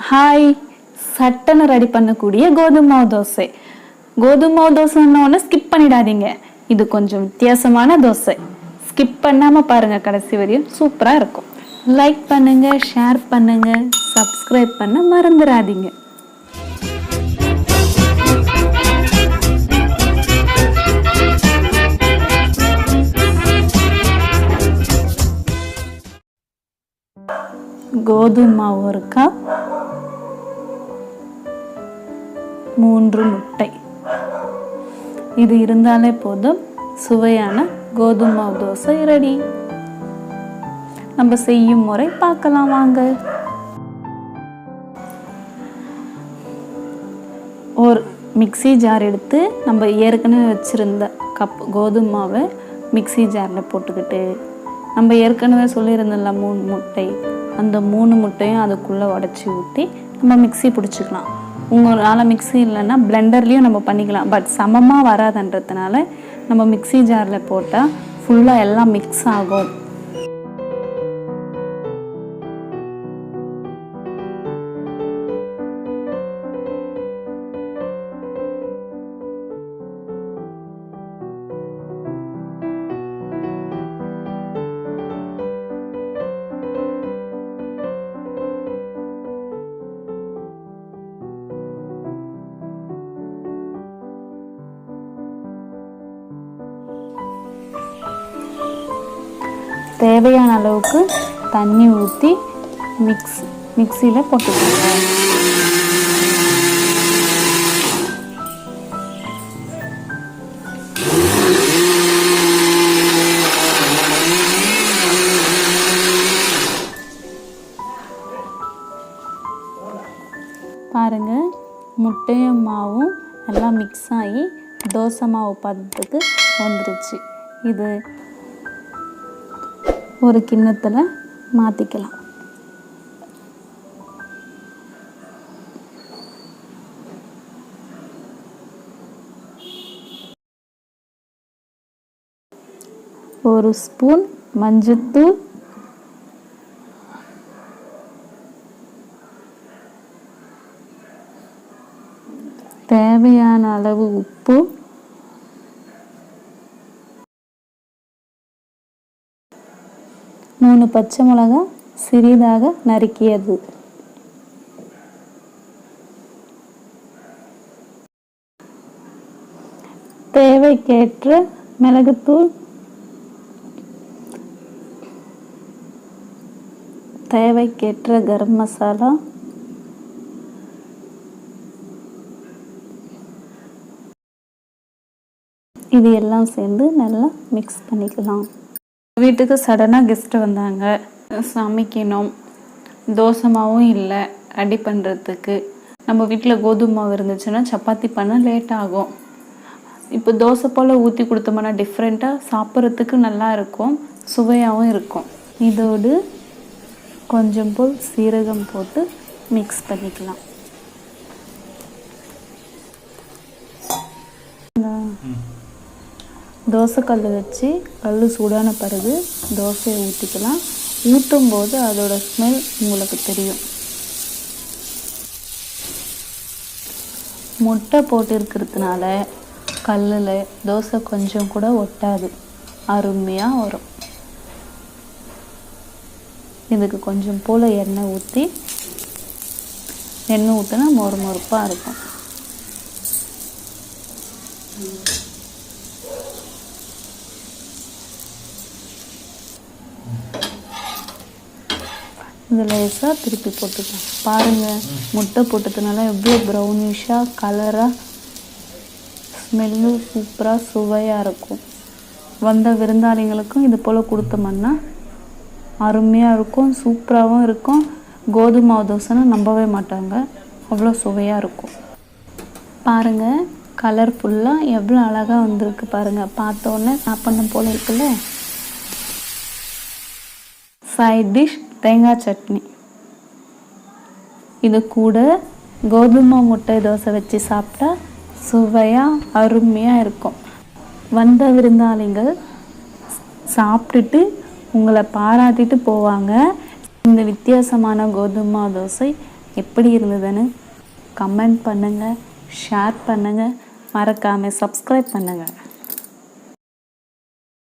Hi, சட்டனை ready பண்ணக்கூடிய கோதுமை மாவு தோசை. கோதுமை மாவு தோசைன்னு ஸ்கிப் பண்ணிடாதீங்க. இது கொஞ்சம் வித்தியாசமான தோசை. ஸ்கிப் பண்ணாம பாருங்க, கடைசி வரையும் சூப்பரா இருக்கும். லைக் பண்ணுங்க, ஷேர் பண்ணுங்க, சப்ஸ்கிரைப் பண்ண மறந்துடாதீங்க. கோதுமை மாவு ஒரு கப், 3 முட்டை. இது இருந்தாலே போதும், சுவையான கோதுமை மாவு தோசை ரெடி. நம்ம செய்யும் முறை பார்க்கலாம் வாங்க. ஒரு மிக்ஸி ஜார் எடுத்து நம்ம ஏற்கனவே வச்சுருந்த கப் கோதுமை மாவை மிக்ஸி ஜாரில் போட்டுக்கிட்டு, நம்ம ஏற்கனவே சொல்லியிருந்தோம்ல 3 முட்டை, அந்த 3 முட்டையும் அதுக்குள்ளே உடச்சி ஊற்றி நம்ம மிக்ஸி பிடிச்சிக்கலாம். உங்களால் மிக்ஸி இல்லைன்னா பிளெண்டர்லேயும் நம்ம பண்ணிக்கலாம். பட் சமமாக வராதுன்றதுனால நம்ம மிக்ஸி ஜாரில் போட்டால் ஃபுல்லாக எல்லாம் மிக்ஸ் ஆகும். தேவையான அளவுக்கு தண்ணி ஊற்றி மிக்ஸியில் போட்டுக்கோங்க. பாருங்க, முட்டையும் மாவும் எல்லாம் மிக்ஸ் ஆகி தோசை மாவு பதத்துக்கு வந்துருச்சு. இது ஒரு கிண்ணத்தில் மாற்றிக்கலாம். ஒரு ஸ்பூன் மஞ்சள்தூள், தேவையான அளவு உப்பு, மூணு பச்சை மிளகாய் சிறிதாக நறுக்கியது, தேவைக்கேற்ற மிளகுத்தூள், தேவைக்கேற்ற கரம் மசாலா, இது எல்லாம் சேர்ந்து நல்லா மிக்ஸ் பண்ணிக்கலாம். வீட்டுக்கு சடனாக கெஸ்ட்டு வந்தாங்க, சமைக்கணும், தோசை மாவும் இல்லை ரெடி பண்ணுறதுக்கு. நம்ம வீட்டில் கோதுமை மாவு இருந்துச்சுன்னா சப்பாத்தி பண்ண லேட் ஆகும். இப்போ தோசை போல் ஊற்றி கொடுத்தோம்னா டிஃப்ரெண்ட்டாக சாப்பிட்றதுக்கு நல்லா இருக்கும், சுவையாகவும் இருக்கும். இதோடு கொஞ்சம் போல் சீரகம் போட்டு மிக்ஸ் பண்ணிக்கலாம். தோசை கல் வச்சு கல் சூடான பிறகு தோசையை ஊற்றிக்கலாம். ஊற்றும் போது அதோட ஸ்மெல் உங்களுக்கு தெரியும். முட்டை போட்டு இருக்கிறதுனால கல்லில் தோசை கொஞ்சம் கூட ஒட்டாது, அருமையாக வரும். இதுக்கு கொஞ்சம் போல் எண்ணெய் ஊற்றி, எண்ணெய் ஊற்றினா மொறுமொறுப்பாக இருக்கும். இது லேசாக திருப்பி போட்டுக்கலாம். பாருங்கள், முட்டை போட்டதுனால எவ்வளோ ப்ரௌனிஷாக கலராக, ஸ்மெல்லும் சூப்பராக சுவையாக இருக்கும். வந்த விருந்தாளிங்களுக்கும் இது போல் கொடுத்தோம்னா அருமையாக இருக்கும், சூப்பராகவும் இருக்கும். கோதுமை மாவு தோசைன்னா நம்பவே மாட்டாங்க, அவ்வளோ சுவையாக இருக்கும். பாருங்கள், கலர்ஃபுல்லாக எவ்வளோ அழகாக வந்திருக்கு பாருங்கள். பார்த்தோன்னே சாப்பிடணும் போல் இருக்குல்ல. சைட் டிஷ் தேங்காய் சட்னி. இது கூட கோதுமை முட்டை தோசை வச்சு சாப்பிட்டா சுவையாக அருமையாக இருக்கும். வந்த விருந்தாளிகள் சாப்பிட்டுட்டு உங்களை பாராட்டிட்டு போவாங்க. இந்த வித்தியாசமான கோதுமை தோசை எப்படி இருந்ததுன்னு கமெண்ட் பண்ணுங்கள், ஷேர் பண்ணுங்கள், மறக்காமல் சப்ஸ்கிரைப் பண்ணுங்கள்.